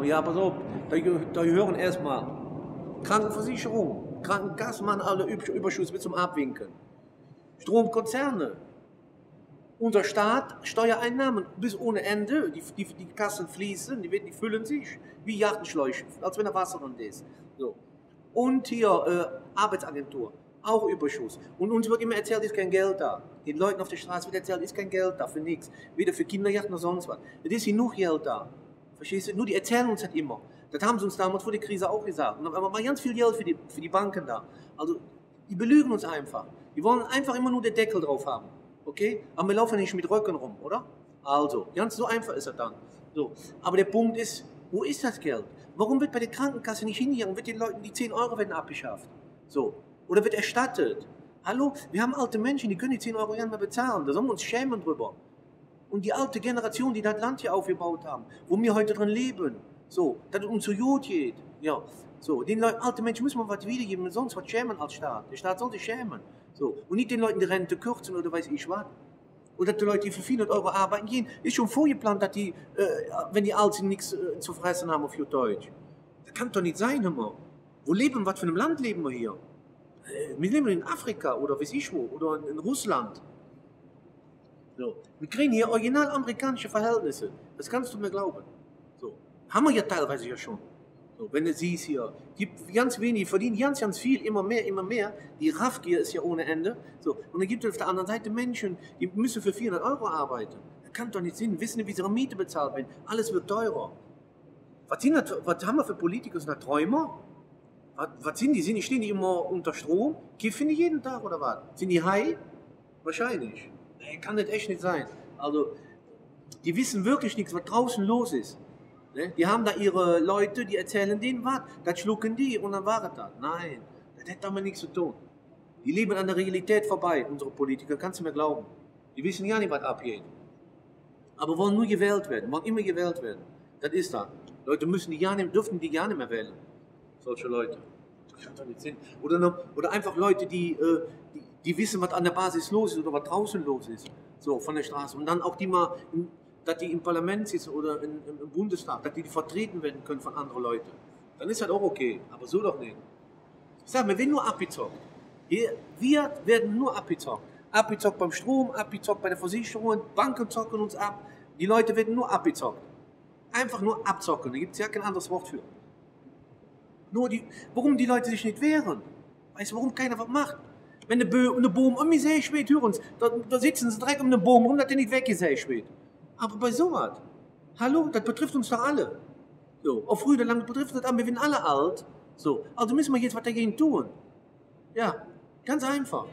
Ja, pass auf, da gehören erstmal Krankenversicherung, Krankenkassen machen alle Überschuss bis zum Abwinken. Stromkonzerne, unser Staat, Steuereinnahmen bis ohne Ende, die Kassen fließen, die füllen sich wie Jachtenschläuche, als wenn da Wasser drin ist. So. Und hier Arbeitsagentur, auch Überschuss. Und uns wird immer erzählt, ist kein Geld da. Den Leuten auf der Straße wird erzählt, ist kein Geld da für nichts. Weder für Kinderjachten noch sonst was. Es ist genug Geld da. Verstehst du? Nur die erzählen uns das immer. Das haben sie uns damals vor der Krise auch gesagt. Und dann war ganz viel Geld für die Banken da. Also, die belügen uns einfach. Die wollen einfach immer nur den Deckel drauf haben. Okay? Aber wir laufen nicht mit Röcken rum, oder? Also, ganz so einfach ist das dann. So. Aber der Punkt ist, wo ist das Geld? Warum wird bei der Krankenkasse nicht hingegangen? Wird den Leuten die 10 Euro werden abgeschafft? So. Oder wird erstattet? Hallo? Wir haben alte Menschen, die können die 10 Euro gar nicht mehr bezahlen. Da sollen wir uns schämen drüber. Und die alte Generation, die das Land hier aufgebaut haben, wo wir heute drin leben, so, dass es uns so gut geht, ja, so, den alten Menschen müssen wir was wiedergeben, sonst was schämen als Staat. Der Staat soll sich schämen, so, und nicht den Leuten die Rente kürzen oder weiß ich was. Oder die Leute, die für 400 Euro arbeiten gehen, ist schon vorgeplant, dass die, wenn die alt sind, nichts zu fressen haben auf gut Deutsch. Das kann doch nicht sein, immer. Wo leben wir, was für einem Land leben wir hier? Wir leben in Afrika oder weiß ich wo, oder in Russland. So. Wir kriegen hier original amerikanische Verhältnisse. Das kannst du mir glauben. So. Haben wir ja teilweise ja schon. So, wenn du siehst hier, gibt ganz wenig, verdienen ganz viel, immer mehr, immer mehr. Die Raffgier ist ja ohne Ende. So. Und dann gibt es auf der anderen Seite Menschen, die müssen für 400 Euro arbeiten. Das kann doch nicht sein. Wissen nicht, wie sie ihre Miete bezahlt werden. Alles wird teurer. Was haben wir für Politiker? Sind das Träumer? Was sind die? Stehen die immer unter Strom? Kiffen die jeden Tag oder was? Sind die high? Wahrscheinlich. Nee, kann das echt nicht sein. Also, die wissen wirklich nichts, was draußen los ist. Ne? Die haben da ihre Leute, die erzählen denen was, das schlucken die und dann war es das. Nein, das hat damit nichts zu tun. Die leben an der Realität vorbei, unsere Politiker, kannst du mir glauben. Die wissen ja nicht, was abgeht. Aber wollen nur gewählt werden, wollen immer gewählt werden. Das ist das. Leute dürfen die ja nicht mehr wählen. Solche Leute. Das kann doch nicht sein. Oder einfach Leute, die wissen, was an der Basis los ist oder was draußen los ist, so von der Straße. Und dann auch dass die im Parlament sitzen oder im Bundestag, dass die vertreten werden können von anderen Leuten. Dann ist das auch okay, aber so doch nicht. Ich sage, wir werden nur abgezockt. Wir werden nur abgezockt. Abgezockt beim Strom, abgezockt bei der Versicherung, Banken zocken uns ab. Die Leute werden nur abgezockt. Einfach nur abzocken, da gibt es ja kein anderes Wort für. Warum die Leute sich nicht wehren? Weißt du, warum keiner was macht? Wenn eine Boom um mich sehr spät, hören uns, da sitzen sie direkt um eine Boom rum, dass der nicht weg ist, sehr spät. Aber bei sowas, hallo, das betrifft uns doch alle. So, auf früh oder lang betrifft das alle, wir werden alle alt. So, also müssen wir jetzt was dagegen tun. Ja, ganz einfach.